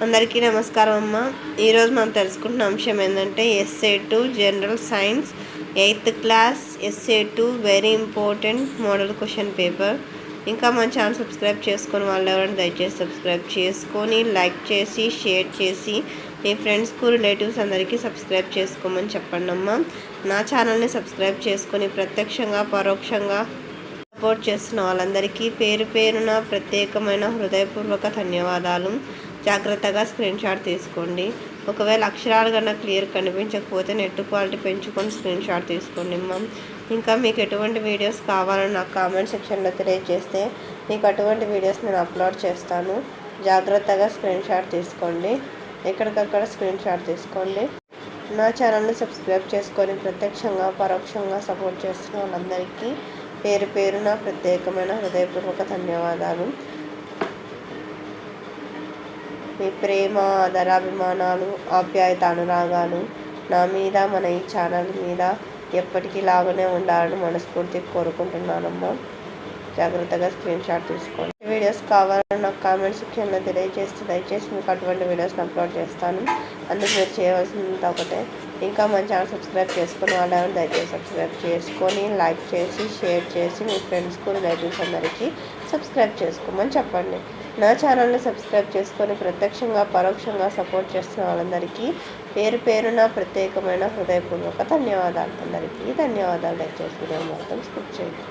అందరికీ నమస్కారం అమ్మ. ఈరోజు మనం తెలుసుకుంటున్న అంశం ఏంటంటే SA2 general science 8th class SA2 very important model question paper. ఇంకా మన ఛానల్ సబ్స్క్రైబ్ చేసుకొని వాళ్ళు ఎవరైనా దయచేసి సబ్స్క్రైబ్ చేసుకొని లైక్ చేసి షేర్ చేసి మీ ఫ్రెండ్స్కు రిలేటివ్స్ అందరికీ సబ్స్క్రైబ్ చేసుకోమని చెప్పండి అమ్మ. నా ఛానల్ని సబ్స్క్రైబ్ చేసుకొని ప్రత్యక్షంగా పరోక్షంగా సపోర్ట్ చేస్తున్న వాళ్ళందరికీ పేరు పేరున ప్రత్యేకమైన హృదయపూర్వక ధన్యవాదాలు. జాగ్రత్తగా స్క్రీన్ షాట్ తీసుకోండి. ఒకవేళ అక్షరాలు కన్నా క్లియర్ కనిపించకపోతే నెట్ క్వాలిటీ పెంచుకొని స్క్రీన్ షాట్ తీసుకోండి అమ్మ. ఇంకా మీకు ఎటువంటి వీడియోస్ కావాలని నాకు కామెంట్ సెక్షన్లో తెలియజేస్తే మీకు అటువంటి వీడియోస్ నేను అప్లోడ్ చేస్తాను. జాగ్రత్తగా స్క్రీన్ షాట్ తీసుకోండి. ఎక్కడికక్కడ స్క్రీన్ షాట్ తీసుకోండి. నా ఛానల్ని సబ్స్క్రైబ్ చేసుకొని ప్రత్యక్షంగా పరోక్షంగా సపోర్ట్ చేస్తున్న వాళ్ళందరికీ పేరు పేరున ప్రత్యేకమైన హృదయపూర్వక ధన్యవాదాలు. మీ ప్రేమ ఆదరాభిమానాలు ఆప్యాయత అనురాగాలు నా మీద మన ఈ ఛానల్ మీద ఎప్పటికీ లాగానే ఉండాలని మనస్ఫూర్తిగా కోరుకుంటున్నానమ్మా. జాగ్రత్తగా స్క్రీన్ షాట్ తీసుకోండి. వీడియోస్ కావాలని నాకు కామెంట్ సెక్షన్లో తెలియజేస్తే దయచేసి మీకు అటువంటి వీడియోస్ని అప్లోడ్ చేస్తాను. అందుకు మీరు చేయవలసింది ఒకటే, ఇంకా మన ఛానల్ సబ్స్క్రైబ్ చేసుకుని వాళ్ళని దయచేసి సబ్స్క్రైబ్ చేసుకొని లైక్ చేసి షేర్ చేసి మీ ఫ్రెండ్స్కు రిలేటివ్స్ అందరికీ సబ్స్క్రైబ్ చేసుకోమని చెప్పండి. నా ఛానల్ని సబ్స్క్రైబ్ చేసుకొని ప్రత్యక్షంగా పరోక్షంగా సపోర్ట్ చేస్తున్న వాళ్ళందరికీ పేరు పేరున ప్రత్యేకమైన హృదయపూర్వక ధన్యవాదాలు. అందరికీ ధన్యవాదాలు. దయచేసి వీడియో మొత్తం స్కిప్ చేయండి.